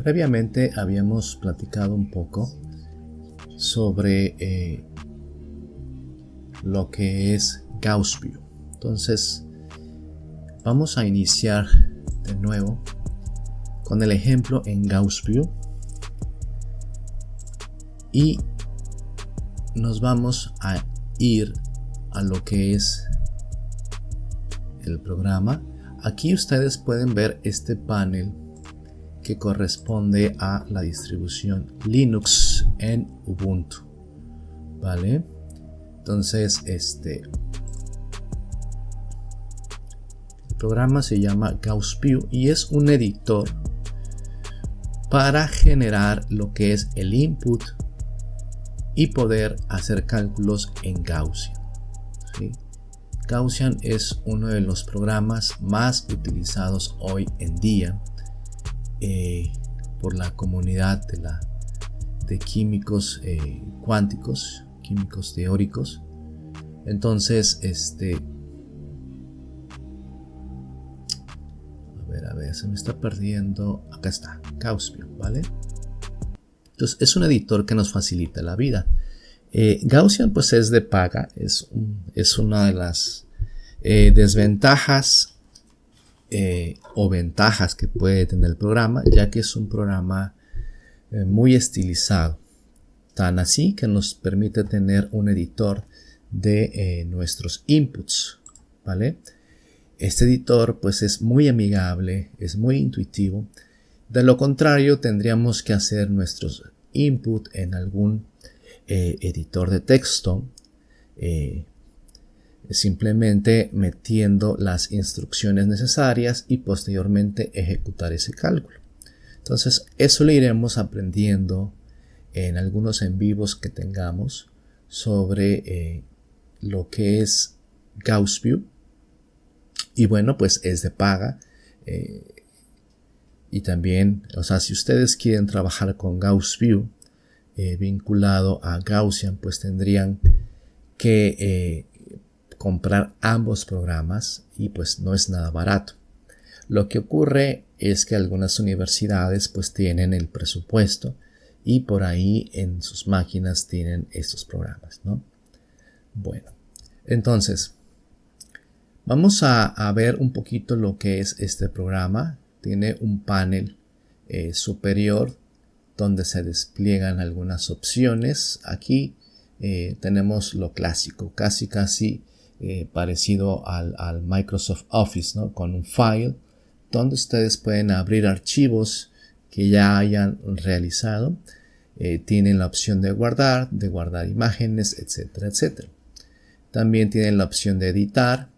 Previamente habíamos platicado un poco sobre lo que es Gauss View. Entonces vamos a iniciar de nuevo con el ejemplo en Gauss View y nos vamos a ir a lo que es el programa. Aquí ustedes pueden ver este panel que corresponde a la distribución Linux en Ubuntu, ¿vale? Entonces el programa se llama Gauss View y es un editor para generar lo que es el input y poder hacer cálculos en Gaussian, ¿sí? Gaussian es uno de los programas más utilizados hoy en día por la comunidad de químicos cuánticos, químicos teóricos. Entonces, a ver, se me está perdiendo. Acá está, Gauss View, ¿vale? Entonces, es un editor que nos facilita la vida. Gaussian pues es de paga, es una de las desventajas o ventajas que puede tener el programa, ya que es un programa muy estilizado, tan así que nos permite tener un editor de nuestros inputs, ¿vale? Este editor pues es muy amigable, es muy intuitivo. De lo contrario, tendríamos que hacer nuestros input en algún editor de texto, simplemente metiendo las instrucciones necesarias y posteriormente ejecutar ese cálculo. Entonces eso lo iremos aprendiendo en algunos en vivos que tengamos sobre lo que es Gauss View. Y bueno, pues es de paga. Y también, o sea, si ustedes quieren trabajar con Gauss View vinculado a Gaussian, pues tendrían que comprar ambos programas y pues no es nada barato. Lo que ocurre es que algunas universidades pues tienen el presupuesto y por ahí en sus máquinas tienen estos programas, ¿no? Bueno, entonces vamos a ver un poquito lo que es este programa. Tiene un panel superior donde se despliegan algunas opciones. Aquí tenemos lo clásico, casi parecido al Microsoft Office, ¿no? Con un file donde ustedes pueden abrir archivos que ya hayan realizado. Tienen la opción de guardar imágenes, etcétera, etcétera. También tienen la opción de editar,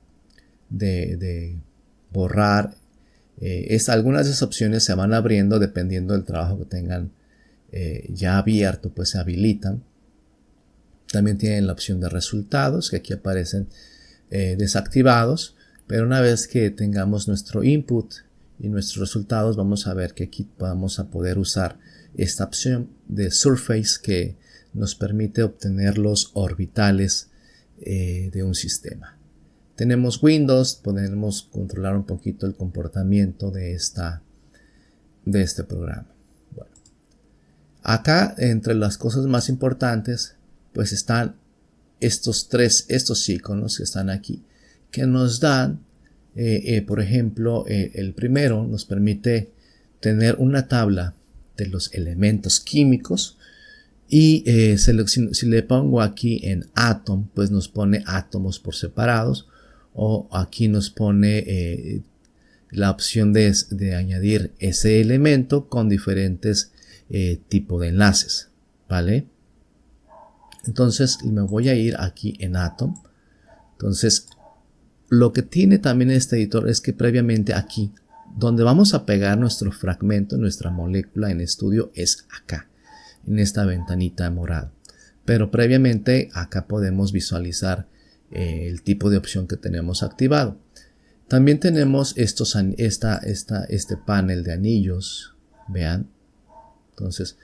de borrar. Algunas de esas opciones se van abriendo dependiendo del trabajo que tengan ya abierto, pues se habilitan. También tienen la opción de resultados, que aquí aparecen desactivados, pero una vez que tengamos nuestro input y nuestros resultados, vamos a ver que aquí vamos a poder usar esta opción de Surface que nos permite obtener los orbitales de un sistema. Tenemos Windows, podemos controlar un poquito el comportamiento de este programa. Bueno, acá entre las cosas más importantes pues están estos iconos que están aquí, que nos dan, por ejemplo, el primero nos permite tener una tabla de los elementos químicos y si le pongo aquí en Atom, pues nos pone átomos por separados, o aquí nos pone la opción de añadir ese elemento con diferentes tipos de enlaces, ¿vale? Entonces me voy a ir aquí en Atom. Entonces lo que tiene también este editor es que previamente aquí, donde vamos a pegar nuestro fragmento, nuestra molécula en estudio, es acá, en esta ventanita morada. Pero previamente acá podemos visualizar el tipo de opción que tenemos activado. También tenemos este panel de anillos, vean. Entonces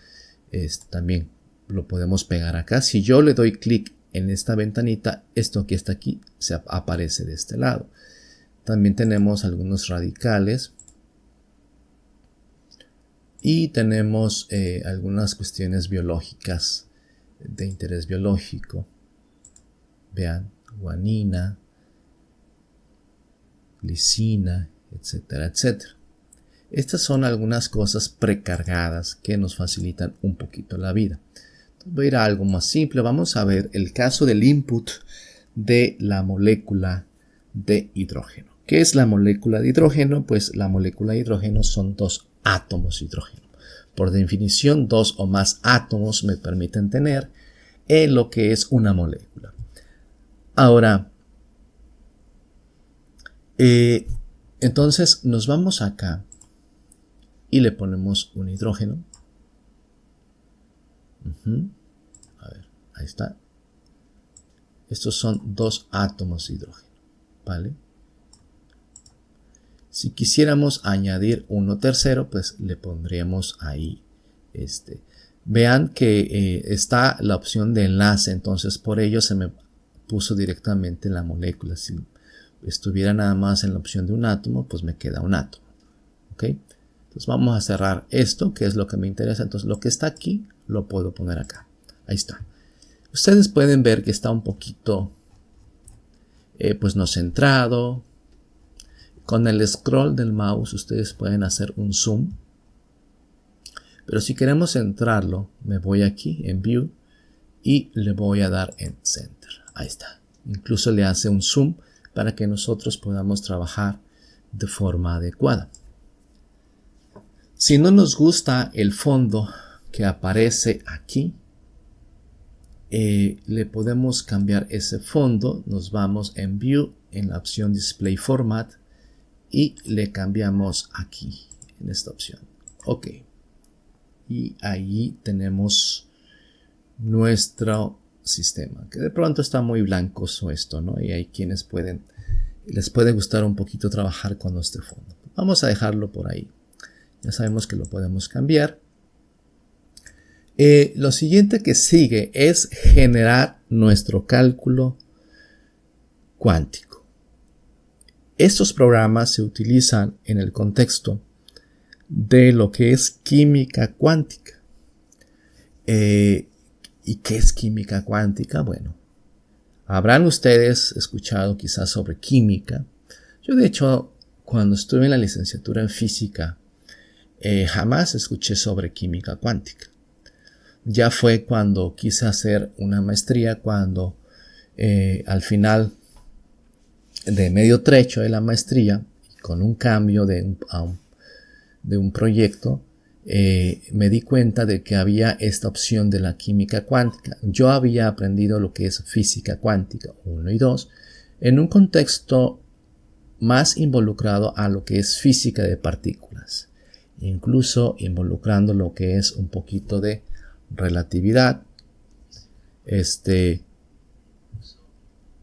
también lo podemos pegar acá. Si yo le doy clic en esta ventanita, esto que está aquí se aparece de este lado. También tenemos algunos radicales Y tenemos algunas cuestiones biológicas de interés biológico. Vean, guanina, lisina, etcétera, etcétera. Estas son algunas cosas precargadas que nos facilitan un poquito la vida. Entonces voy a ir a algo más simple. Vamos a ver el caso del input de la molécula de hidrógeno. ¿Qué es la molécula de hidrógeno? Pues la molécula de hidrógeno son dos átomos de hidrógeno. Por definición, dos o más átomos me permiten tener lo que es una molécula. Ahora, entonces nos vamos acá y le ponemos un hidrógeno. A ver, ahí está. Estos son dos átomos de hidrógeno, ¿vale? Si quisiéramos añadir uno tercero, pues le pondríamos ahí Vean que está la opción de enlace, entonces por ello se me puso directamente la molécula. Si estuviera nada más en la opción de un átomo, pues me queda un átomo. ¿Ok? Entonces vamos a cerrar esto, que es lo que me interesa. Entonces lo que está aquí, lo puedo poner acá. Ahí está. Ustedes pueden ver que está un poquito, pues no centrado. Con el scroll del mouse ustedes pueden hacer un zoom. Pero si queremos centrarlo, me voy aquí en View y le voy a dar en Center. Ahí está. Incluso le hace un zoom para que nosotros podamos trabajar de forma adecuada. Si no nos gusta el fondo que aparece aquí, le podemos cambiar ese fondo. Nos vamos en View, en la opción Display Format y le cambiamos aquí, en esta opción. Ok. Y ahí tenemos nuestro sistema, que de pronto está muy blancoso esto, ¿no? Y hay quienes les puede gustar un poquito trabajar con este fondo. Vamos a dejarlo por ahí. Ya sabemos que lo podemos cambiar. Lo siguiente que sigue es generar nuestro cálculo cuántico. Estos programas se utilizan en el contexto de lo que es química cuántica. ¿Y qué es química cuántica? Bueno, habrán ustedes escuchado quizás sobre química. Yo de hecho, cuando estuve en la licenciatura en física, jamás escuché sobre química cuántica. Ya fue cuando quise hacer una maestría, cuando al final de medio trecho de la maestría, con un cambio de un proyecto, me di cuenta de que había esta opción de la química cuántica. Yo había aprendido lo que es física cuántica 1 y 2 en un contexto más involucrado a lo que es física de partículas, incluso involucrando lo que es un poquito de relatividad,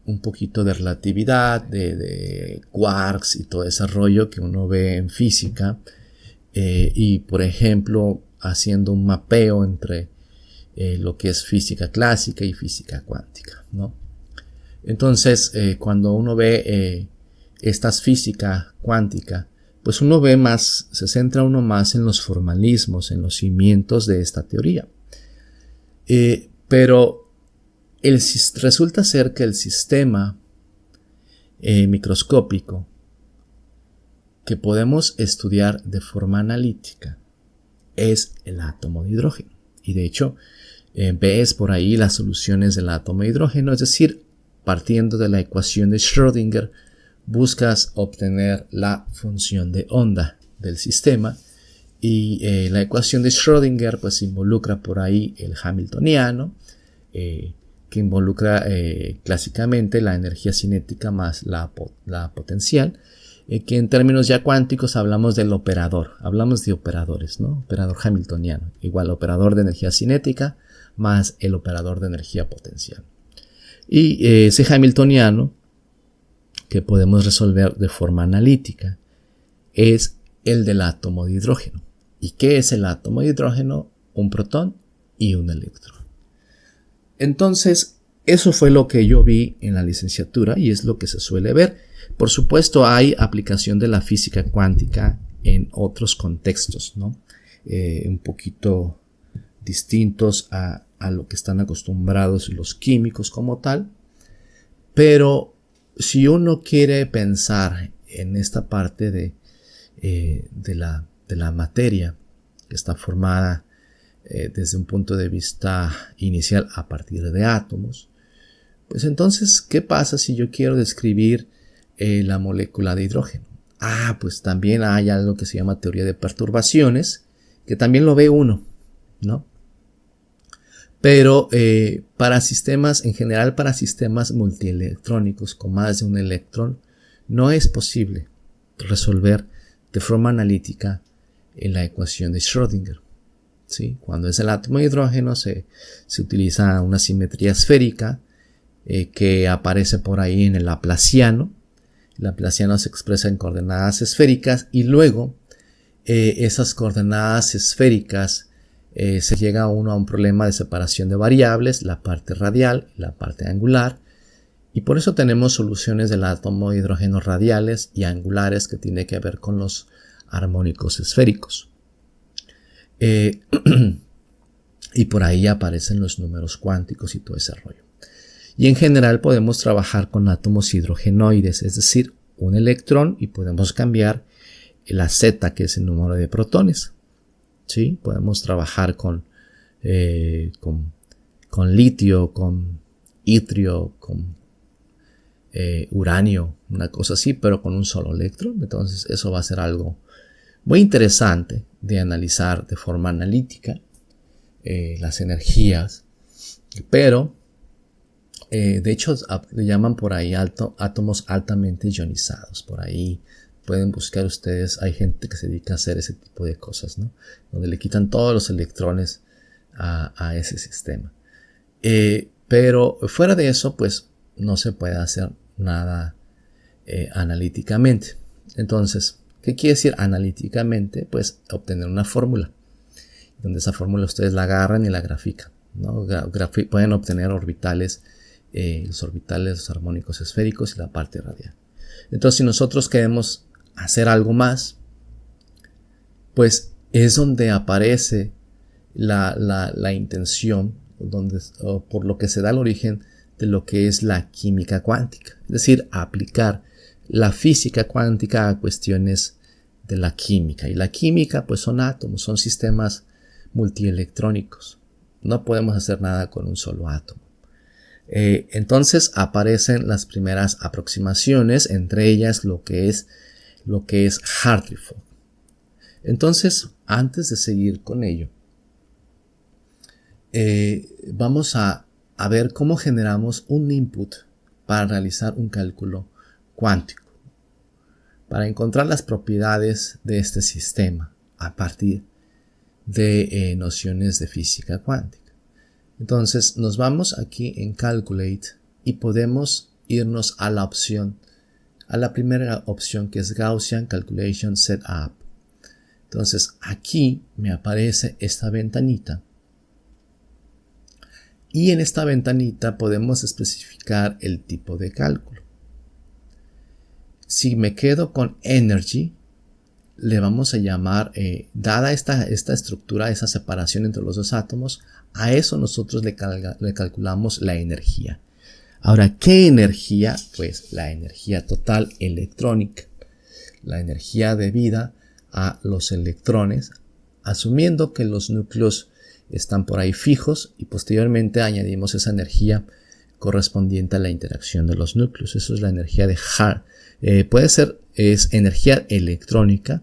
un poquito de relatividad, de quarks y todo ese rollo que uno ve en física. Y por ejemplo haciendo un mapeo entre lo que es física clásica y física cuántica, ¿no? Entonces cuando uno ve estas física cuántica, pues uno ve más, se centra uno más en los formalismos, en los cimientos de esta teoría, pero resulta ser que el sistema microscópico que podemos estudiar de forma analítica es el átomo de hidrógeno. Y de hecho, ves por ahí las soluciones del átomo de hidrógeno, es decir, partiendo de la ecuación de Schrödinger, buscas obtener la función de onda del sistema. Y la ecuación de Schrödinger pues involucra por ahí el hamiltoniano, que involucra clásicamente la energía cinética más la potencial, que en términos ya cuánticos hablamos del operador, hablamos de operadores, ¿no? Operador hamiltoniano, igual operador de energía cinética más el operador de energía potencial. Y ese hamiltoniano que podemos resolver de forma analítica es el del átomo de hidrógeno. ¿Y qué es el átomo de hidrógeno? Un protón y un electrón. Entonces, eso fue lo que yo vi en la licenciatura y es lo que se suele ver. Por supuesto, hay aplicación de la física cuántica en otros contextos, ¿no? un poquito distintos a lo que están acostumbrados los químicos como tal. Pero si uno quiere pensar en esta parte de la materia que está formada desde un punto de vista inicial a partir de átomos, pues entonces, ¿qué pasa si yo quiero describir la molécula de hidrógeno? Pues también hay algo que se llama teoría de perturbaciones, que también lo ve uno, ¿no? Pero para sistemas, en general para sistemas multielectrónicos con más de un electrón, no es posible resolver de forma analítica la ecuación de Schrödinger, ¿sí? Cuando es el átomo de hidrógeno se utiliza una simetría esférica que aparece por ahí en el laplaciano. El laplaciano se expresa en coordenadas esféricas y luego esas coordenadas esféricas se llega uno a un problema de separación de variables, la parte radial, la parte angular, y por eso tenemos soluciones del átomo de hidrógeno radiales y angulares que tiene que ver con los armónicos esféricos. Y por ahí aparecen los números cuánticos y todo ese rollo. Y en general podemos trabajar con átomos hidrogenoides, es decir, un electrón, y podemos cambiar la Z, que es el número de protones. ¿Sí? Podemos trabajar con litio, con itrio, con uranio, una cosa así, pero con un solo electrón. Entonces eso va a ser algo muy interesante de analizar de forma analítica las energías, pero de hecho le llaman por ahí átomos altamente ionizados. Por ahí pueden buscar ustedes, hay gente que se dedica a hacer ese tipo de cosas, ¿no? Donde le quitan todos los electrones a ese sistema. Pero fuera de eso, pues no se puede hacer nada analíticamente. Entonces, ¿qué quiere decir analíticamente? Pues obtener una fórmula, donde esa fórmula ustedes la agarran y la grafican, ¿no? Pueden obtener orbitales, los orbitales, los armónicos esféricos y la parte radial. Entonces, si nosotros queremos hacer algo más, pues es donde aparece la intención, por lo que se da el origen de lo que es la química cuántica, es decir, aplicar la física cuántica a cuestiones de la química. Y la química pues son átomos, son sistemas multielectrónicos. No podemos hacer nada con un solo átomo. Entonces aparecen las primeras aproximaciones, entre ellas lo que es Hartree-Fock. Entonces, antes de seguir con ello, vamos a ver cómo generamos un input para realizar un cálculo cuántico, para encontrar las propiedades de este sistema a partir de nociones de física cuántica. Entonces nos vamos aquí en Calculate y podemos irnos a la primera opción, que es Gaussian Calculation Setup. Entonces aquí me aparece esta ventanita. Y en esta ventanita podemos especificar el tipo de cálculo. Si me quedo con Energy, le vamos a llamar, dada esta estructura, esa separación entre los dos átomos, a eso nosotros le calculamos la energía. Ahora, ¿qué energía? Pues la energía total electrónica, la energía debida a los electrones, asumiendo que los núcleos están por ahí fijos y posteriormente añadimos esa energía correspondiente a la interacción de los núcleos. Eso es la energía de es energía electrónica,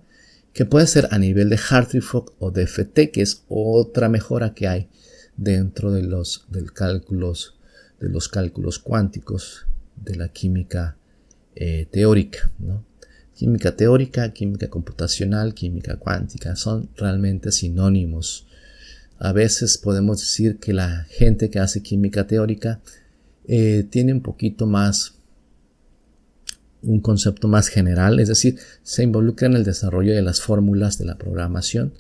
que puede ser a nivel de Hartree-Fock o de FT, que es otra mejora que hay dentro de los cálculos cuánticos de la química teórica, ¿no? Química teórica, química computacional, química cuántica son realmente sinónimos. A veces podemos decir que la gente que hace química teórica tiene un poquito más, un concepto más general, es decir, se involucra en el desarrollo de las fórmulas de la programación,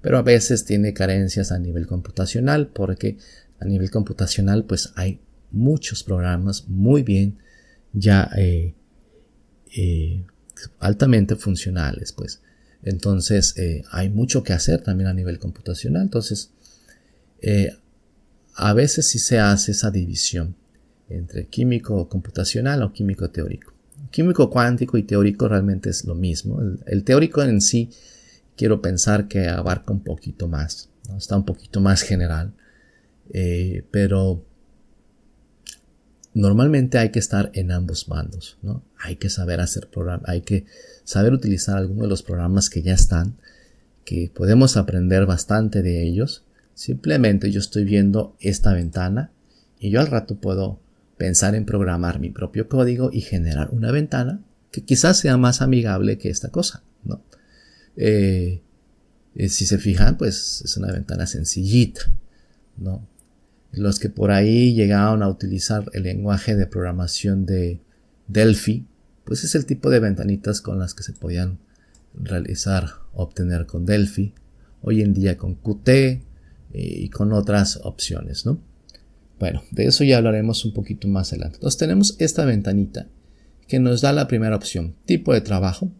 pero a veces tiene carencias a nivel computacional, porque a nivel computacional pues hay muchos programas muy bien ya altamente funcionales, pues. Entonces hay mucho que hacer también a nivel computacional. Entonces a veces sí se hace esa división entre químico computacional o químico teórico. Químico cuántico y teórico realmente es lo mismo. El teórico en sí quiero pensar que abarca un poquito más, ¿no? Está un poquito más general, pero normalmente hay que estar en ambos bandos, ¿no? Hay que saber hacer programas, hay que saber utilizar algunos de los programas que ya están, que podemos aprender bastante de ellos. Simplemente yo estoy viendo esta ventana y yo al rato puedo pensar en programar mi propio código y generar una ventana que quizás sea más amigable que esta cosa, ¿no? Si se fijan, pues es una ventana sencillita, ¿no? Los que por ahí llegaron a utilizar el lenguaje de programación de Delphi, pues es el tipo de ventanitas con las que se podían obtener con Delphi. Hoy en día con Qt y con otras opciones, ¿no? Bueno, de eso ya hablaremos un poquito más adelante. Entonces tenemos esta ventanita que nos da la primera opción. Tipo de trabajo.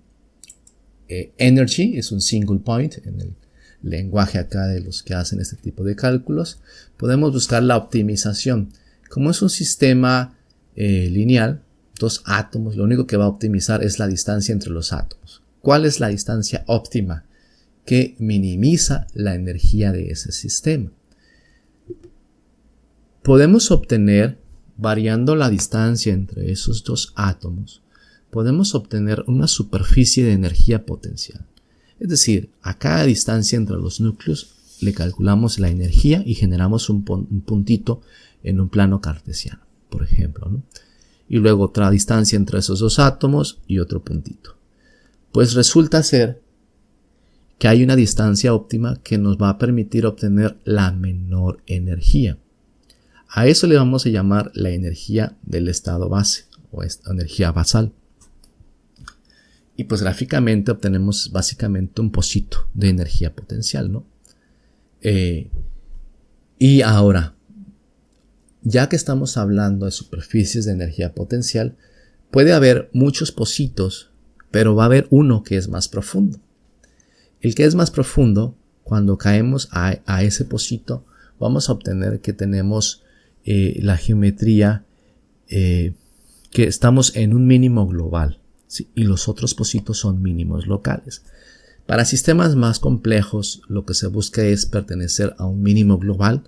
Energy es un single point en el lenguaje acá de los que hacen este tipo de cálculos. Podemos buscar la optimización. Como es un sistema lineal, dos átomos, lo único que va a optimizar es la distancia entre los átomos. ¿Cuál es la distancia óptima que minimiza la energía de ese sistema? Podemos obtener, variando la distancia entre esos dos átomos, podemos obtener una superficie de energía potencial. Es decir, a cada distancia entre los núcleos le calculamos la energía y generamos un puntito en un plano cartesiano, por ejemplo, ¿no? Y luego otra distancia entre esos dos átomos y otro puntito. Pues resulta ser que hay una distancia óptima que nos va a permitir obtener la menor energía. A eso le vamos a llamar la energía del estado base o energía basal. Y pues gráficamente obtenemos básicamente un pocito de energía potencial, ¿no? Y ahora, ya que estamos hablando de superficies de energía potencial, puede haber muchos pocitos, pero va a haber uno que es más profundo. El que es más profundo, cuando caemos a ese pocito, vamos a obtener que tenemos la geometría, que estamos en un mínimo global, ¿sí? Y los otros pocitos son mínimos locales. Para sistemas más complejos, lo que se busca es pertenecer a un mínimo global,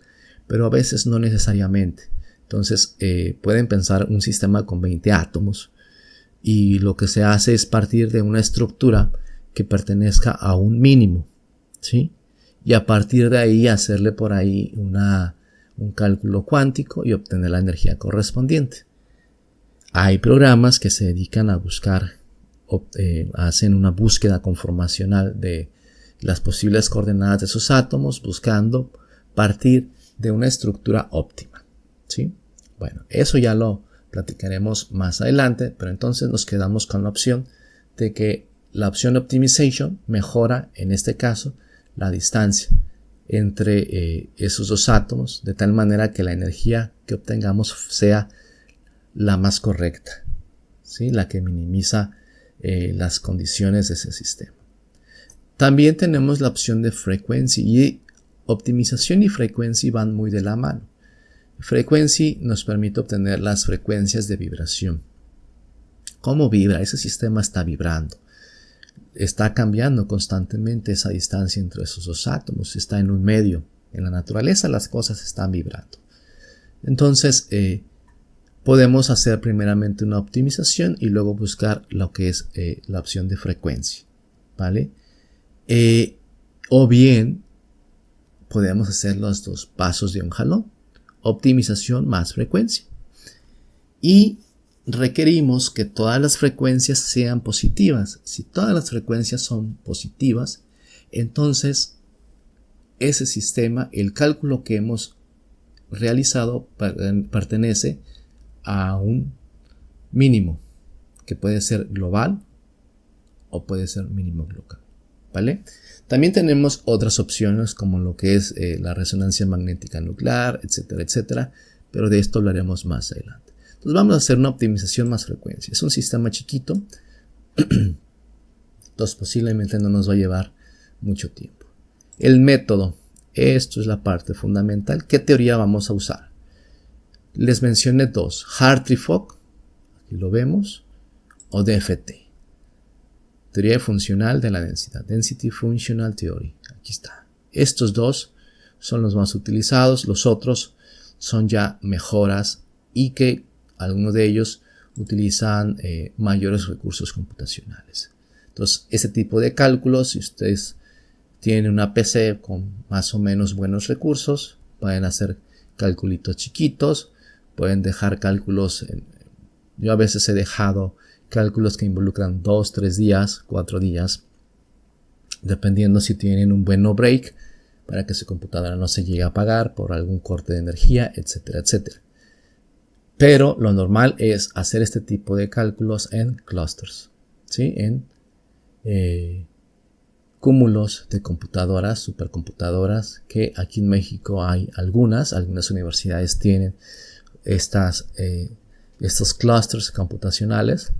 pero a veces no necesariamente. Entonces, pueden pensar un sistema con 20 átomos y lo que se hace es partir de una estructura que pertenezca a un mínimo, ¿sí? Y a partir de ahí hacerle por ahí un cálculo cuántico y obtener la energía correspondiente. Hay programas que se dedican a buscar, hacen una búsqueda conformacional de las posibles coordenadas de esos átomos, buscando partir de una estructura óptima, ¿sí? Bueno, eso ya lo platicaremos más adelante, pero entonces nos quedamos con la opción de que la opción Optimization mejora, en este caso, la distancia entre esos dos átomos, de tal manera que la energía que obtengamos sea la más correcta, ¿sí? La que minimiza las condiciones de ese sistema. También tenemos la opción de frequency, y optimización y frequency van muy de la mano. Frequency nos permite obtener las frecuencias de vibración. ¿Cómo vibra? Ese sistema está vibrando. Está cambiando constantemente esa distancia entre esos dos átomos. Está en un medio. En la naturaleza las cosas están vibrando. Entonces, podemos hacer primeramente una optimización y luego buscar lo que es la opción de frecuencia, ¿vale? O bien, podemos hacer los dos pasos de un jalón. Optimización más frecuencia. Y requerimos que todas las frecuencias sean positivas. Si todas las frecuencias son positivas, entonces ese sistema, el cálculo que hemos realizado, pertenece a un mínimo que puede ser global o puede ser mínimo local, ¿vale? También tenemos otras opciones como lo que es la resonancia magnética nuclear, etcétera, etcétera, pero de esto hablaremos más adelante. Entonces vamos a hacer una optimización más frecuencia. Es un sistema chiquito Entonces posiblemente no nos va a llevar mucho tiempo. El método. Esto es la parte fundamental. ¿Qué teoría vamos a usar? Les mencioné dos. Hartree-Fock, aquí lo vemos, o DFT. Teoría funcional de la densidad. Density Functional Theory. Aquí está. Estos dos son los más utilizados. Los otros son ya mejoras y que algunos de ellos utilizan mayores recursos computacionales. Entonces, ese tipo de cálculos, si ustedes tienen una PC con más o menos buenos recursos, pueden hacer calculitos chiquitos, pueden dejar cálculos. Yo a veces he dejado cálculos que involucran 2, 3 días, 4 días, dependiendo si tienen un buen no break, para que su computadora no se llegue a apagar por algún corte de energía, etcétera, etcétera. Pero lo normal es hacer este tipo de cálculos en clusters, ¿sí? En cúmulos de computadoras, supercomputadoras, que aquí en México hay algunas universidades tienen estos clusters computacionales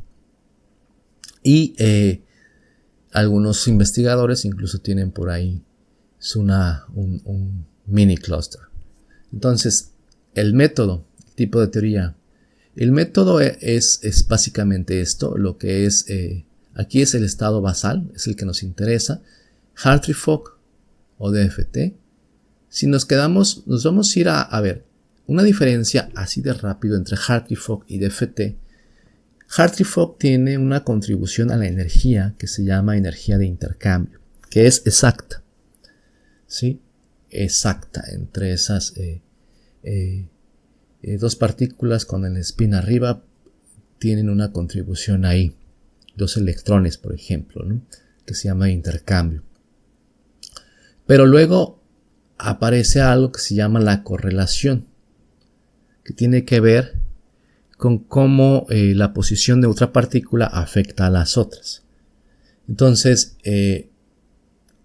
y algunos investigadores incluso tienen por ahí un mini cluster. Entonces, el método, el tipo de teoría, el método es básicamente esto, lo que es aquí es el estado basal, es el que nos interesa. Hartree-Fock o DFT. Si nos quedamos, nos vamos a ir a ver una diferencia así de rápido entre Hartree-Fock y DFT. Hartree-Fock tiene una contribución a la energía que se llama energía de intercambio, que es exacta, ¿sí? Exacta entre esas dos partículas con el spin arriba tienen una contribución ahí. 2 electrones, por ejemplo, ¿no? Que se llama intercambio. Pero luego aparece algo que se llama la correlación, que tiene que ver con cómo la posición de otra partícula afecta a las otras. Entonces,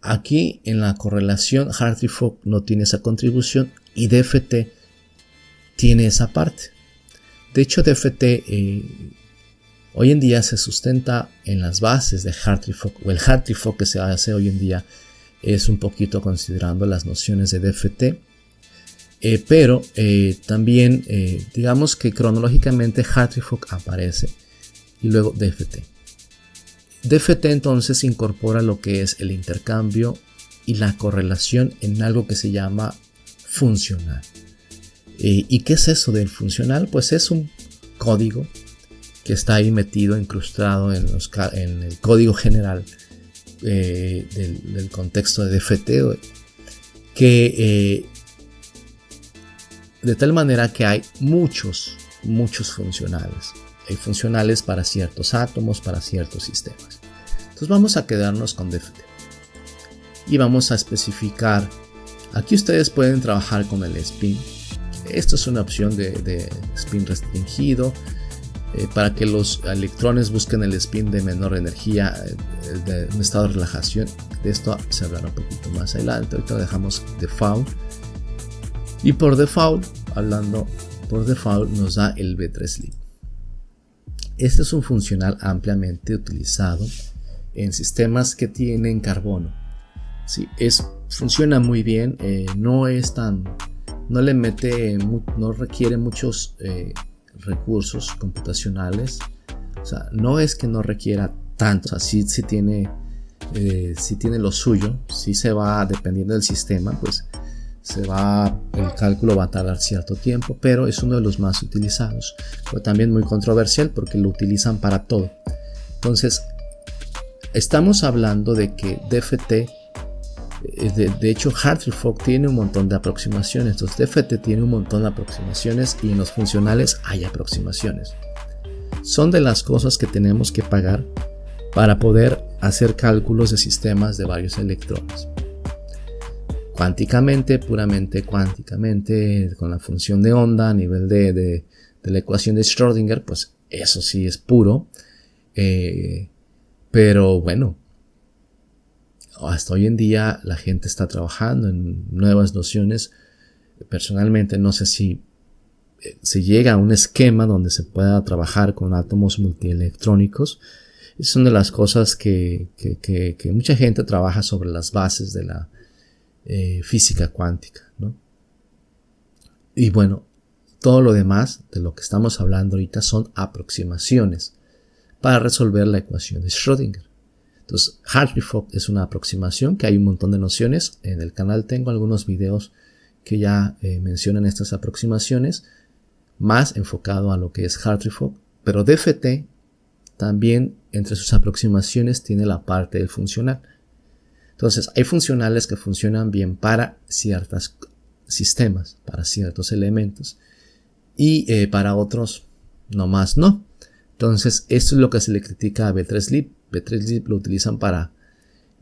aquí en la correlación, Hartree-Fock no tiene esa contribución y DFT tiene esa parte. De hecho, DFT hoy en día se sustenta en las bases de Hartree-Fock, o el Hartree-Fock que se hace hoy en día es un poquito considerando las nociones de DFT, pero también digamos que cronológicamente Hartree-Fock aparece y luego DFT. DFT entonces incorpora lo que es el intercambio y la correlación en algo que se llama funcional. ¿Y qué es eso del funcional? Pues es un código que está ahí metido, incrustado en el código general del contexto de DFT, que de tal manera que hay muchos funcionales. Hay funcionales para ciertos átomos, para ciertos sistemas. Entonces vamos a quedarnos con DFT y vamos a especificar. Aquí ustedes pueden trabajar con el spin. Esto es una opción de spin restringido. Para que los electrones busquen el spin de menor energía, de un estado de relajación. De esto se hablará un poquito más adelante. Ahorita lo dejamos default. Y por default, hablando por default, nos da el B3LIB. Este es un funcional ampliamente utilizado en sistemas que tienen carbono. Sí, funciona muy bien, no requiere muchos recursos computacionales, o sea, no es que no requiera tanto, o sea, sí tiene lo suyo, sí se va, dependiendo del sistema, pues el cálculo va a tardar cierto tiempo, pero es uno de los más utilizados, pero también muy controversial porque lo utilizan para todo. Entonces, estamos hablando de que DFT, de hecho Hartree-Fock tiene un montón de aproximaciones. Entonces DFT tiene un montón de aproximaciones y en los funcionales hay aproximaciones. Son de las cosas que tenemos que pagar para poder hacer cálculos de sistemas de varios electrones. Cuánticamente, puramente cuánticamente, con la función de onda a nivel de la ecuación de Schrödinger, pues eso sí es puro. Pero bueno, hasta hoy en día la gente está trabajando en nuevas nociones. Personalmente no sé si se llega a un esquema donde se pueda trabajar con átomos multielectrónicos. Es una de las cosas que mucha gente trabaja sobre las bases de la física cuántica, ¿no? Y bueno, todo lo demás de lo que estamos hablando ahorita son aproximaciones para resolver la ecuación de Schrödinger. Entonces, Hartree-Fock es una aproximación que hay un montón de nociones. En el canal tengo algunos videos que ya mencionan estas aproximaciones, más enfocado a lo que es Hartree-Fock. Pero DFT también entre sus aproximaciones tiene la parte del funcional. Entonces, hay funcionales que funcionan bien para ciertos sistemas, para ciertos elementos, y para otros nomás no. Entonces, esto es lo que se le critica a B3LYP. B3LYP lo utilizan para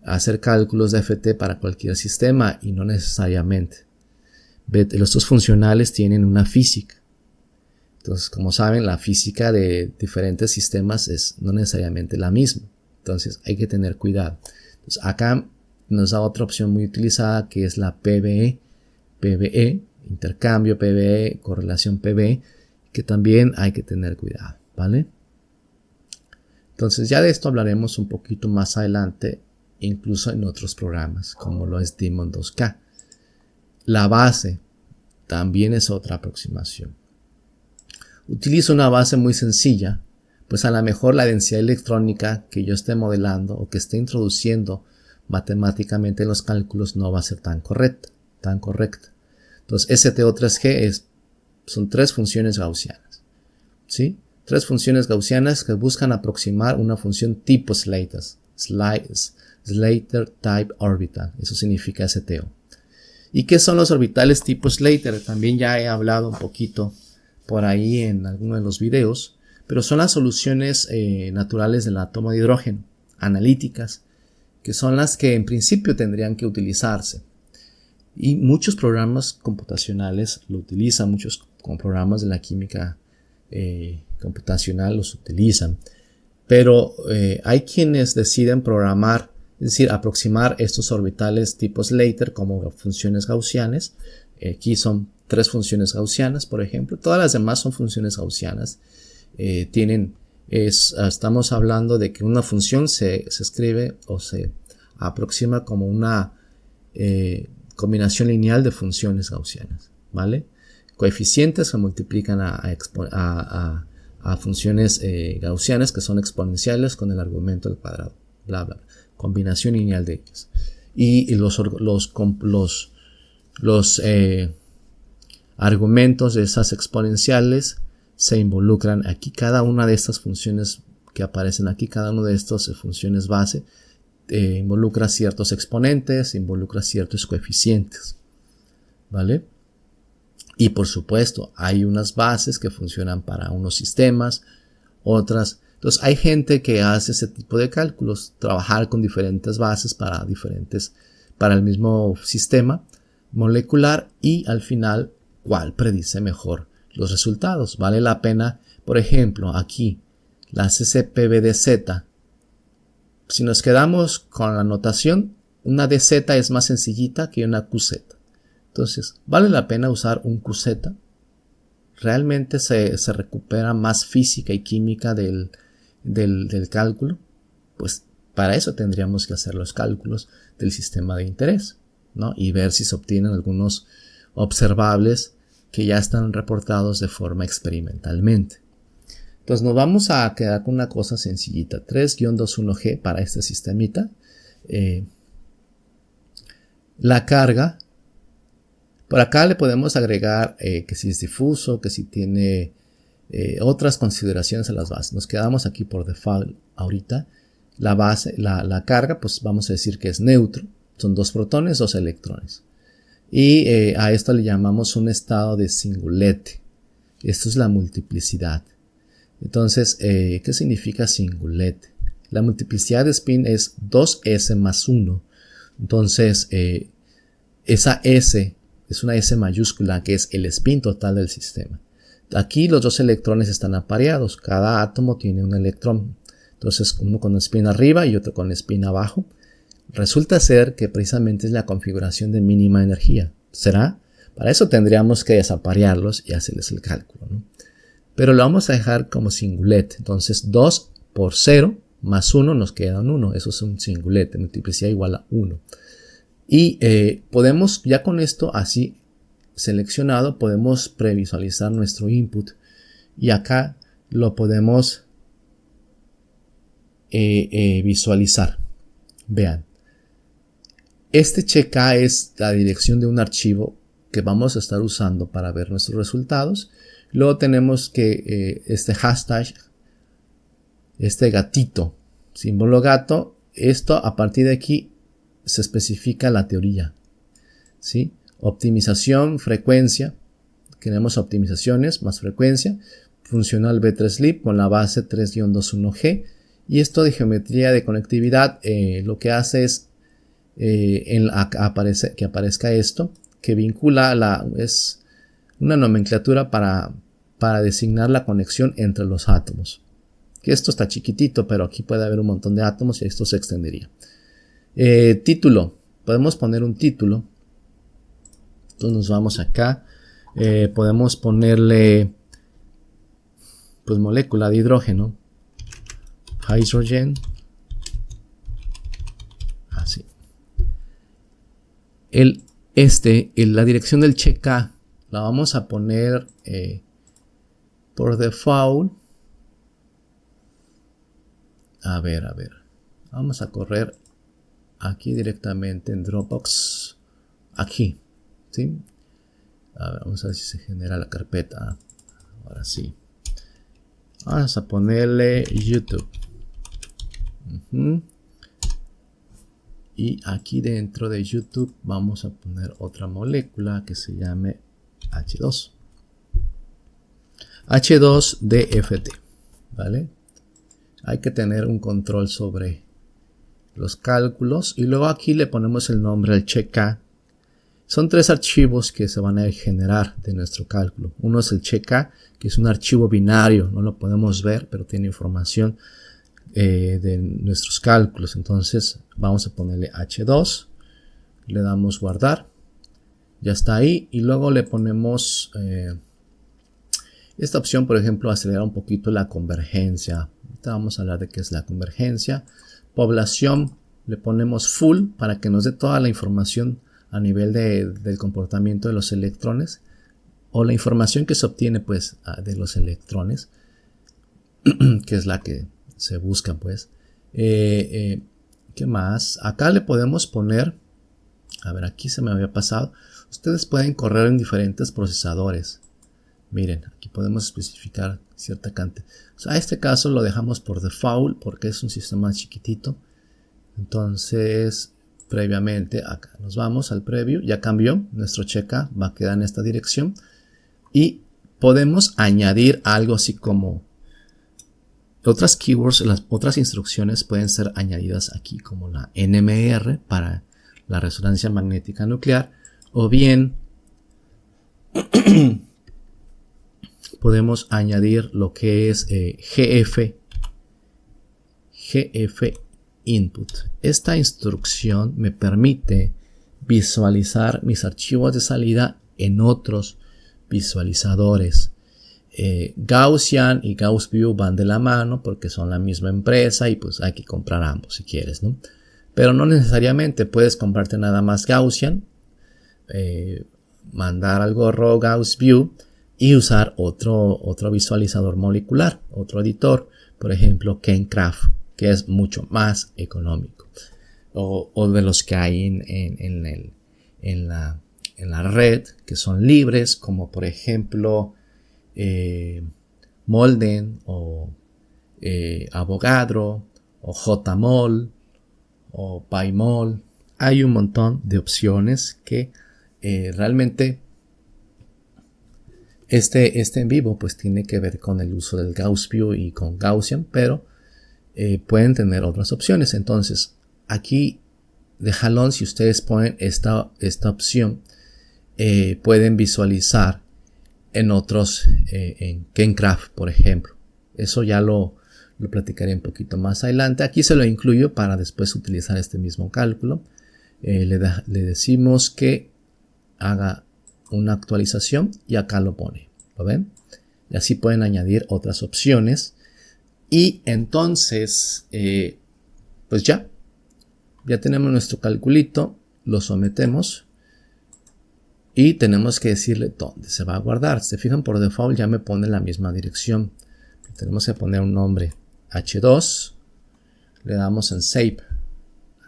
hacer cálculos de FT para cualquier sistema y no necesariamente. Los dos funcionales tienen una física. Entonces, como saben, la física de diferentes sistemas es no necesariamente la misma. Entonces, hay que tener cuidado. Entonces, acá nos da otra opción muy utilizada que es la PBE, intercambio PBE, correlación PBE, que también hay que tener cuidado, ¿vale? Entonces ya de esto hablaremos un poquito más adelante, incluso en otros programas, como lo es Daemon 2K. La base también es otra aproximación. Utilizo una base muy sencilla, pues a lo mejor la densidad electrónica que yo esté modelando o que esté introduciendo matemáticamente en los cálculos no va a ser tan correcta. Entonces STO3G son tres funciones gaussianas, ¿sí? Tres funciones gaussianas que buscan aproximar una función tipo Slater Type Orbital. Eso significa STO. ¿Y qué son los orbitales tipo Slater? También ya he hablado un poquito por ahí en alguno de los videos, pero son las soluciones naturales del átomo de hidrógeno, analíticas, que son las que en principio tendrían que utilizarse. Y muchos programas computacionales lo utilizan, muchos programas de la química computacional los utilizan, pero hay quienes deciden programar, es decir, aproximar estos orbitales tipo Slater como funciones gaussianas. Aquí son tres funciones gaussianas, por ejemplo. Todas las demás son funciones gaussianas. Estamos hablando de que una función se escribe o se aproxima como una combinación lineal de funciones gaussianas, ¿vale? Coeficientes se multiplican a funciones gaussianas que son exponenciales con el argumento al cuadrado, bla bla, combinación lineal de ellas. Y los argumentos de esas exponenciales se involucran aquí. Cada una de estas funciones que aparecen aquí, cada una de estas funciones base involucra ciertos exponentes, involucra ciertos coeficientes, ¿vale? Y por supuesto, hay unas bases que funcionan para unos sistemas, otras. Entonces, hay gente que hace ese tipo de cálculos, trabajar con diferentes bases para el mismo sistema molecular y al final, ¿cuál predice mejor los resultados? Vale la pena, por ejemplo, aquí, la CCPB-DZ. Si nos quedamos con la notación, una DZ es más sencillita que una QZ. Entonces, ¿vale la pena usar un QZ? ¿Realmente se recupera más física y química del cálculo? Pues para eso tendríamos que hacer los cálculos del sistema de interés, ¿no? Y ver si se obtienen algunos observables que ya están reportados de forma experimentalmente. Entonces nos vamos a quedar con una cosa sencillita. 3-21G para este sistemita. La carga. Por acá le podemos agregar que si es difuso, que si tiene otras consideraciones a las bases. Nos quedamos aquí por default ahorita. La base, la carga, pues vamos a decir que es neutro. Son 2 protones, 2 electrones. Y a esto le llamamos un estado de singulete. Esto es la multiplicidad. Entonces, ¿qué significa singulete? La multiplicidad de spin es 2s más 1. Entonces, esa s es una S mayúscula que es el spin total del sistema. Aquí los 2 electrones están apareados. Cada átomo tiene un electrón. Entonces uno con spin arriba y otro con spin abajo. Resulta ser que precisamente es la configuración de mínima energía. ¿Será? Para eso tendríamos que desaparearlos y hacerles el cálculo, ¿no? Pero lo vamos a dejar como singulete. Entonces 2 por 0 más 1 nos queda un 1. Eso es un singulete, multiplicidad igual a 1. Y podemos, ya con esto así seleccionado, podemos previsualizar nuestro input. Y acá lo podemos visualizar. Vean. Este check A es la dirección de un archivo que vamos a estar usando para ver nuestros resultados. Luego tenemos que este hashtag, este gatito, símbolo gato, esto a partir de aquí se especifica la teoría, ¿sí? Optimización, frecuencia, queremos optimizaciones más frecuencia, funcional B3Lib con la base 3-21G, y esto de geometría de conectividad lo que hace es que aparezca esto, que vincula es una nomenclatura para designar la conexión entre los átomos. Que esto está chiquitito, pero aquí puede haber un montón de átomos y esto se extendería. Título, podemos poner un título. Entonces nos vamos acá, podemos ponerle pues molécula de hidrógeno, hydrogen, así. La dirección del check A la vamos a poner por default. A ver, vamos a correr aquí directamente en Dropbox, aquí, ¿sí? A ver, vamos a ver si se genera la carpeta. Ahora sí. Vamos a ponerle YouTube. Y aquí dentro de YouTube vamos a poner otra molécula que se llame H2. H2DFT, ¿vale? Hay que tener un control sobre los cálculos. Y luego aquí le ponemos el nombre al check A. Son 3 archivos que se van a generar de nuestro cálculo. Uno es el check A, que es un archivo binario. No lo podemos ver, pero tiene información de nuestros cálculos. Entonces vamos a ponerle H2. Le damos guardar. Ya está ahí. Y luego le ponemos esta opción, por ejemplo, acelerar un poquito la convergencia. Ahorita vamos a hablar de qué es la convergencia. Población, le ponemos full para que nos dé toda la información a nivel del comportamiento de los electrones, o la información que se obtiene pues de los electrones, que es la que se busca pues. ¿Qué más? Acá le podemos poner, a ver, aquí se me había pasado, ustedes pueden correr en diferentes procesadores. Miren, aquí podemos especificar cierta cantidad. O sea, este caso lo dejamos por default porque es un sistema chiquitito. Entonces, previamente, acá nos vamos al preview. Ya cambió. Nuestro check A va a quedar en esta dirección. Y podemos añadir algo así como otras keywords, las otras instrucciones pueden ser añadidas aquí, como la NMR para la resonancia magnética nuclear, o bien podemos añadir lo que es GF input. Esta instrucción me permite visualizar mis archivos de salida en otros visualizadores. Gaussian y Gauss View van de la mano porque son la misma empresa y pues hay que comprar ambos si quieres, ¿no? Pero no necesariamente puedes comprarte nada más Gaussian, mandar al gorro Gauss View y usar otro visualizador molecular, otro editor, por ejemplo KeneCraft, que es mucho más económico, o de los que hay en la red, que son libres, como por ejemplo Molden o Avogadro o JMol o PyMol. Hay un montón de opciones que realmente este en vivo pues tiene que ver con el uso del Gauss View y con Gaussian, pero pueden tener otras opciones. Entonces aquí de jalón, si ustedes ponen esta opción, pueden visualizar en otros, en KeneCraft por ejemplo. Eso ya lo platicaré un poquito más adelante. Aquí se lo incluyo para después utilizar este mismo cálculo. Le decimos que haga una actualización y acá lo pone. ¿Lo ven? Y así pueden añadir otras opciones. Y entonces, pues ya tenemos nuestro calculito, lo sometemos y tenemos que decirle dónde se va a guardar. Si se fijan, por default ya me pone la misma dirección. Tenemos que poner un nombre H2, le damos en Save,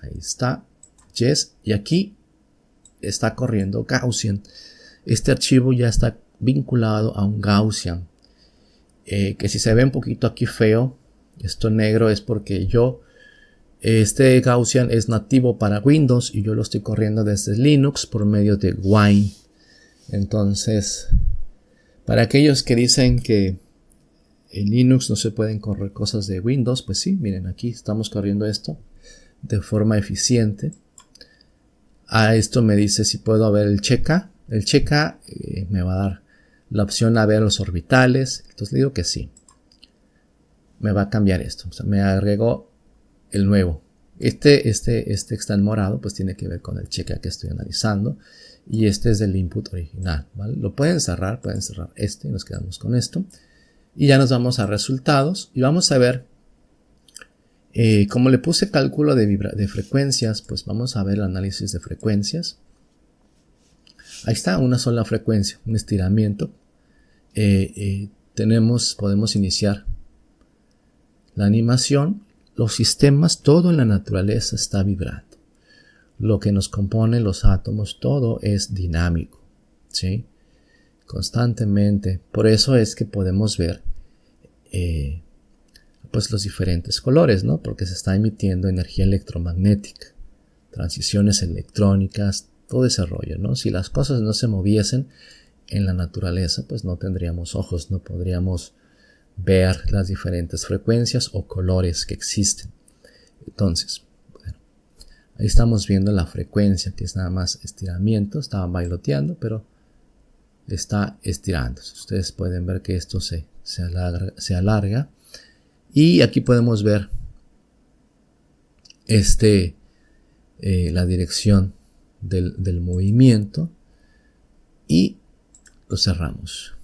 ahí está, Yes, y aquí está corriendo Gaussian. Este archivo ya está vinculado a un Gaussian. Que si se ve un poquito aquí feo, esto negro es porque este Gaussian es nativo para Windows y yo lo estoy corriendo desde Linux por medio de Wine. Entonces, para aquellos que dicen que en Linux no se pueden correr cosas de Windows, pues sí, miren, aquí estamos corriendo esto de forma eficiente. A esto me dice si puedo ver el checa. El checa me va a dar la opción a ver los orbitales. Entonces le digo que sí. Me va a cambiar esto. O sea, me agregó el nuevo. Este que está en morado, pues tiene que ver con el checa que estoy analizando. Y este es del input original, ¿vale? Lo pueden cerrar este y nos quedamos con esto. Y ya nos vamos a resultados y vamos a ver, como le puse cálculo de frecuencias, pues vamos a ver el análisis de frecuencias. Ahí está, una sola frecuencia, un estiramiento. Podemos iniciar la animación. Los sistemas, todo en la naturaleza está vibrando. Lo que nos compone los átomos, todo es dinámico, ¿sí? Constantemente. Por eso es que podemos ver pues los diferentes colores, ¿no? Porque se está emitiendo energía electromagnética, transiciones electrónicas, todo ese rollo, ¿no? Si las cosas no se moviesen en la naturaleza, pues no tendríamos ojos, no podríamos ver las diferentes frecuencias o colores que existen. Entonces, bueno, ahí estamos viendo la frecuencia, que es nada más estiramiento. Estaba bailoteando, pero está estirando. Ustedes pueden ver que esto se alarga. Y aquí podemos ver la dirección del movimiento. Y lo cerramos.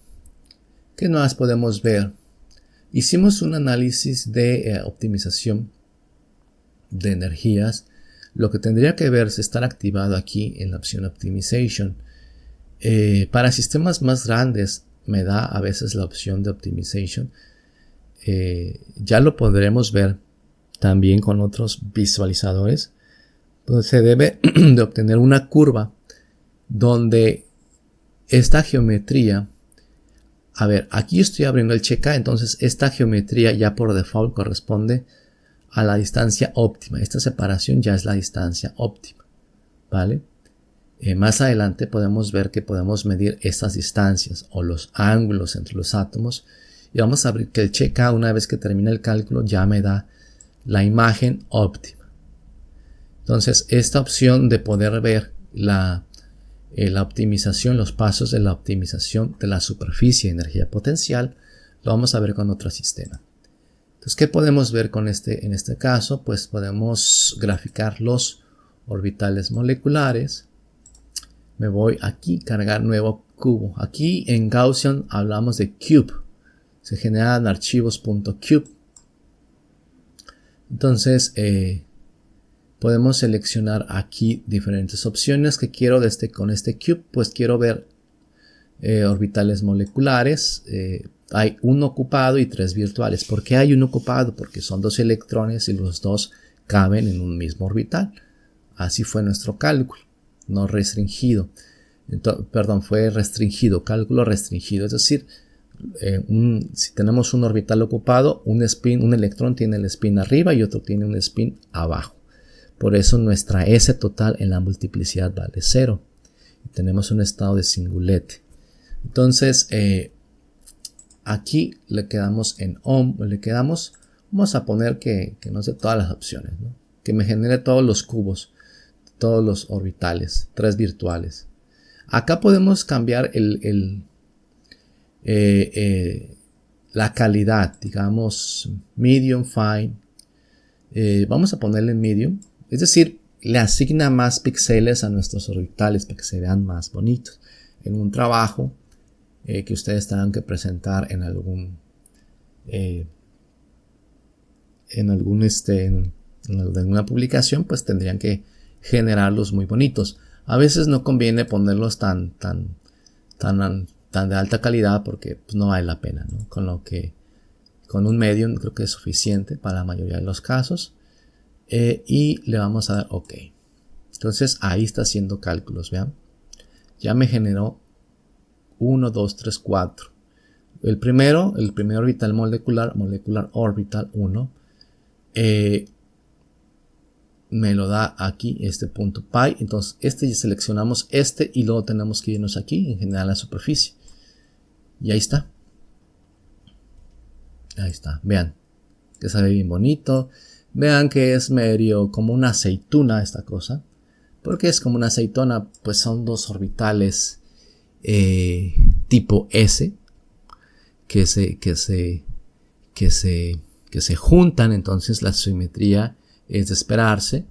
¿Qué más podemos ver? Hicimos un análisis de optimización de energías. Lo que tendría que verse, estar activado aquí en la opción Optimization. Para sistemas más grandes me da a veces la opción de Optimization. Ya lo podremos ver también con otros visualizadores. Donde se debe de obtener una curva donde esta geometría, a ver, aquí estoy abriendo el checa, entonces esta geometría ya por default corresponde a la distancia óptima. Esta separación ya es la distancia óptima, ¿vale? Más adelante podemos ver que podemos medir estas distancias o los ángulos entre los átomos y vamos a ver que el checa, una vez que termina el cálculo, ya me da la imagen óptima. Entonces esta opción de poder ver la optimización, los pasos de la optimización de la superficie de energía potencial, lo vamos a ver con otro sistema. Entonces, ¿qué podemos ver con en este caso? Pues podemos graficar los orbitales moleculares. Me voy aquí, cargar nuevo cubo. Aquí en Gaussian hablamos de cube. Se generan archivos .cube. Entonces, podemos seleccionar aquí diferentes opciones que quiero con este cube. Pues quiero ver orbitales moleculares. Hay uno ocupado y 3 virtuales. ¿Por qué hay uno ocupado? Porque son 2 electrones y los 2 caben en un mismo orbital. Así fue nuestro cálculo, no restringido. Fue restringido, cálculo restringido. Es decir, si tenemos un orbital ocupado, un electrón tiene el spin arriba y otro tiene un spin abajo. Por eso nuestra S total en la multiplicidad vale 0. Y tenemos un estado de singulete. Entonces, aquí le quedamos en OM, vamos a poner que nos dé todas las opciones, ¿no? Que me genere todos los cubos, todos los orbitales, 3 virtuales. Acá podemos cambiar la calidad, digamos medium, fine. Vamos a ponerle medium, es decir, le asigna más píxeles a nuestros orbitales para que se vean más bonitos. En un trabajo que ustedes tengan que presentar en en algún en alguna publicación, pues tendrían que generarlos muy bonitos. A veces no conviene ponerlos tan de alta calidad porque pues, no vale la pena, ¿no? Con un medium creo que es suficiente para la mayoría de los casos. Y le vamos a dar OK. Entonces ahí está haciendo cálculos, vean. Ya me generó 1, 2, 3, 4. El primer orbital molecular orbital 1, me lo da aquí este punto pi. Entonces seleccionamos y luego tenemos que irnos aquí en general a la superficie. Y ahí está. Ahí está, vean que se ve bien bonito. Vean que es medio como una aceituna esta cosa. ¿Por qué es como una aceituna? Pues son dos orbitales tipo S que se juntan. Entonces la simetría es de esperarse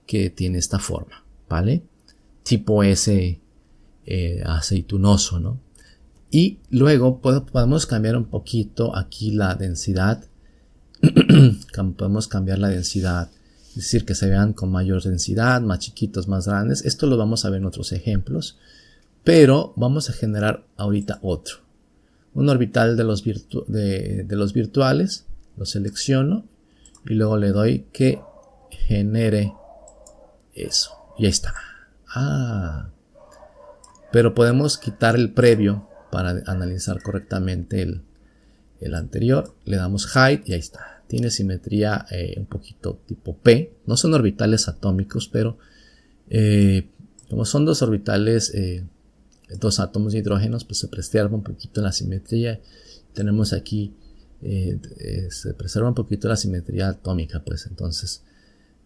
que tiene esta forma, ¿vale? Tipo S aceitunoso, ¿no? Y luego podemos cambiar un poquito aquí la densidad. Podemos cambiar la densidad, es decir, que se vean con mayor densidad, más chiquitos, más grandes. Esto lo vamos a ver en otros ejemplos, pero vamos a generar ahorita otro. Un orbital de los virtuales, lo selecciono y luego le doy que genere eso. Y ahí está. Pero podemos quitar el previo para analizar correctamente el anterior. Le damos hide y ahí está. Tiene simetría un poquito tipo P. No son orbitales atómicos, pero como son dos orbitales, dos átomos de hidrógenos, pues se preserva un poquito la simetría. Tenemos aquí, se preserva un poquito la simetría atómica, pues entonces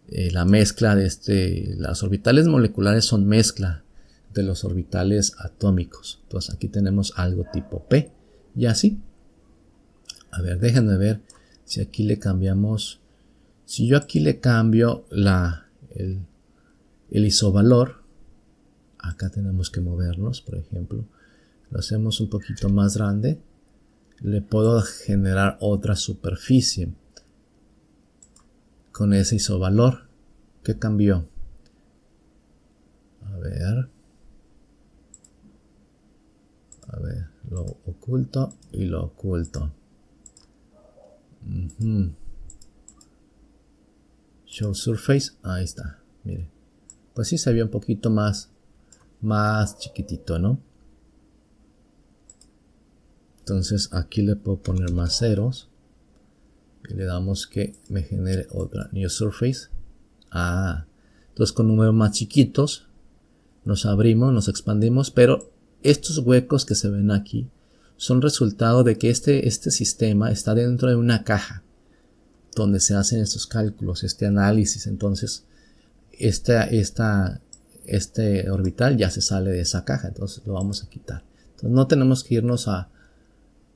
la mezcla de las orbitales moleculares son mezcla de los orbitales atómicos. Entonces aquí tenemos algo tipo P y así. A ver, déjenme ver si aquí le cambiamos. Si yo aquí le cambio el isovalor, acá tenemos que movernos, por ejemplo. Lo hacemos un poquito más grande. Le puedo generar otra superficie con ese isovalor. ¿Qué cambió? A ver, lo oculto y lo oculto. Show surface, ahí está, mire, pues sí se ve un poquito más chiquitito, ¿no? Entonces aquí le puedo poner más ceros y le damos que me genere otra new surface. Entonces con números más chiquitos nos abrimos, nos expandimos, pero estos huecos que se ven aquí son resultado de que este sistema está dentro de una caja donde se hacen estos cálculos, este análisis. Entonces este orbital ya se sale de esa caja, entonces lo vamos a quitar. Entonces no tenemos que irnos a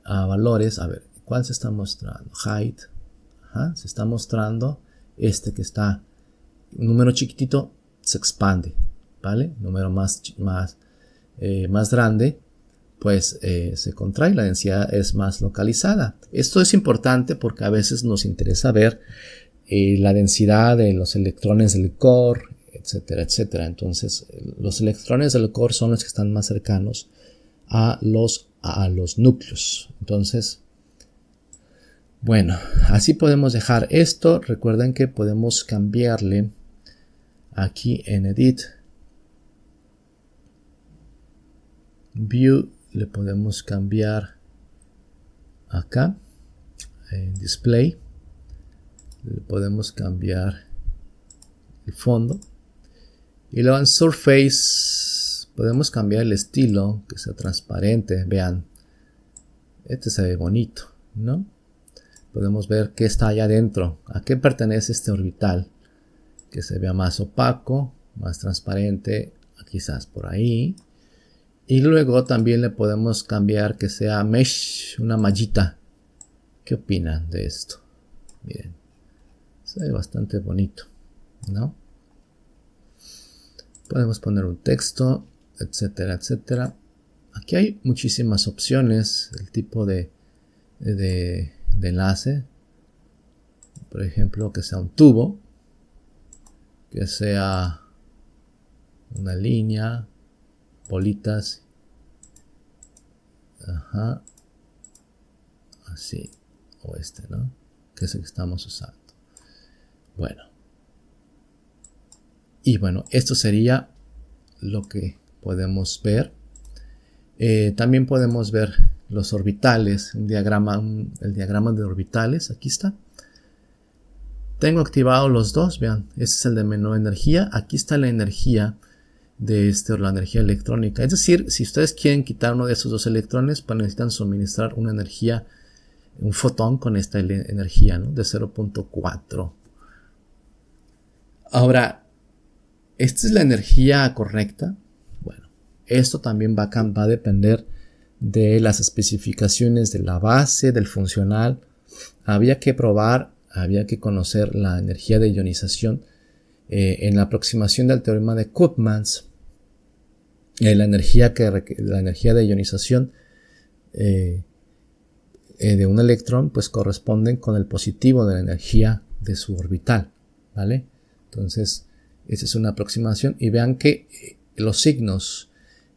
valores. A ver, ¿cuál se está mostrando? Height. Se está mostrando que está un número chiquitito, se expande, ¿vale? Número más grande, pues se contrae, la densidad es más localizada. Esto es importante porque a veces nos interesa ver la densidad de los electrones del core, etcétera, etcétera. Entonces los electrones del core son los que están más cercanos a los núcleos. Entonces, bueno, así podemos dejar esto. Recuerden que podemos cambiarle aquí en Edit, View, le podemos cambiar acá en Display, le podemos cambiar el fondo y luego en Surface podemos cambiar el estilo, que sea transparente. Vean, este se ve bonito, ¿no? Podemos ver qué está allá adentro, a qué pertenece este orbital, que se vea más opaco, más transparente, quizás por ahí. Y luego también le podemos cambiar que sea mesh, una mallita. ¿Qué opinan de esto? Miren, se ve bastante bonito, ¿no? Podemos poner un texto, etcétera, etcétera. Aquí hay muchísimas opciones, el tipo de enlace. por ejemplo, que sea un tubo, que sea una línea, bolitas, así, o ¿no? Que es el que estamos usando. Bueno, y bueno, esto sería lo que podemos ver. También podemos ver los orbitales, el diagrama de orbitales, aquí está. Tengo activados los dos, vean, este es el de menor energía, aquí está la energía de la energía electrónica. Es decir, si ustedes quieren quitar uno de esos dos electrones, pues necesitan suministrar una energía, un fotón con esta energía, ¿no? De 0.4. Ahora, ¿esta es la energía correcta? Bueno, esto también va a depender de las especificaciones de la base, del funcional. Había que probar, había que conocer la energía de ionización. En la aproximación del teorema de Koopmans, la energía de ionización de un electrón pues corresponden con el positivo de la energía de su orbital, ¿vale? Entonces, esa es una aproximación y vean que los signos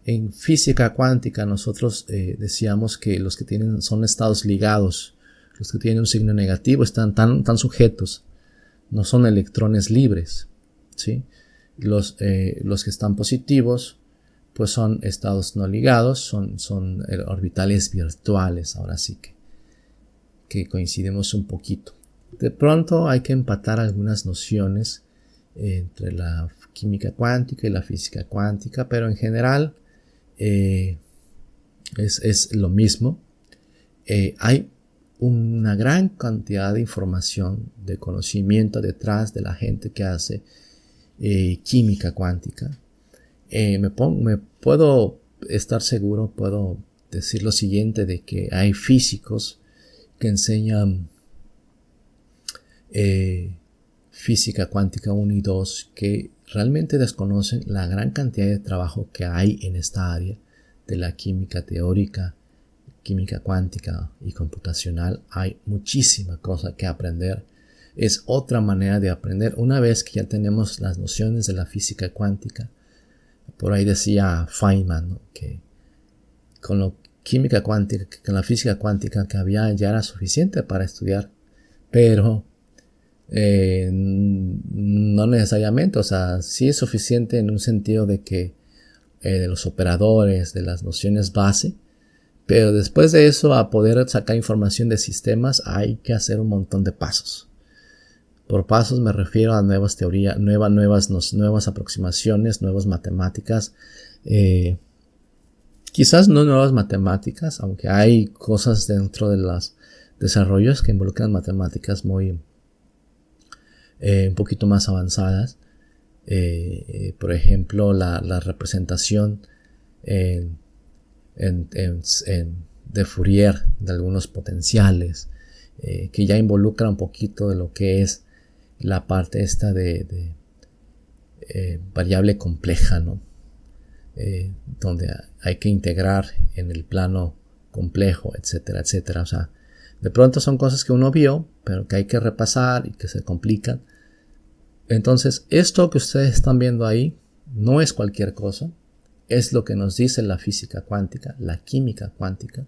en física cuántica nosotros decíamos que los que son estados ligados, los que tienen un signo negativo están tan sujetos, no son electrones libres, ¿sí? Los que están positivos pues son estados no ligados, son orbitales virtuales. Ahora sí que coincidimos un poquito. De pronto hay que empatar algunas nociones entre la química cuántica y la física cuántica, pero en general es lo mismo. Hay una gran cantidad de información, de conocimiento detrás de la gente que hace química cuántica. Me puedo estar seguro, puedo decir lo siguiente, de que hay físicos que enseñan física cuántica 1 y 2 que realmente desconocen la gran cantidad de trabajo que hay en esta área de la química teórica, química cuántica y computacional. Hay muchísima cosa que aprender. Es otra manera de aprender. Una vez que ya tenemos las nociones de la física cuántica, por ahí decía Feynman, ¿no?, que con la química cuántica, con la física cuántica que había ya era suficiente para estudiar, pero no necesariamente. O sea, sí es suficiente en un sentido de que de los operadores, de las nociones base, pero después de eso, a poder sacar información de sistemas, hay que hacer un montón de pasos. Por pasos me refiero a nuevas teorías, nuevas aproximaciones, nuevas matemáticas. Quizás no nuevas matemáticas, aunque hay cosas dentro de los desarrollos que involucran matemáticas muy un poquito más avanzadas. Por ejemplo, la representación de Fourier de algunos potenciales, que ya involucra un poquito de lo que es la parte esta de variable compleja, ¿no? Donde hay que integrar en el plano complejo, etcétera, etcétera. O sea, de pronto son cosas que uno vio, pero que hay que repasar y que se complican. Entonces, esto que ustedes están viendo ahí no es cualquier cosa. Es lo que nos dice la física cuántica, la química cuántica.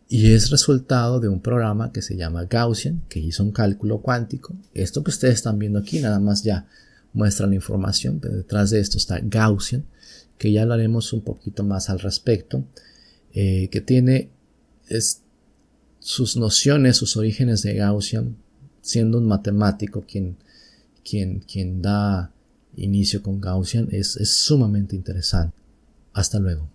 Y es resultado de un programa que se llama Gaussian, que hizo un cálculo cuántico. Esto que ustedes están viendo aquí nada más ya muestra la información, pero detrás de esto está Gaussian, que ya hablaremos un poquito más al respecto, que tiene sus nociones, sus orígenes de Gaussian, siendo un matemático quien da inicio con Gaussian. Es sumamente interesante. Hasta luego.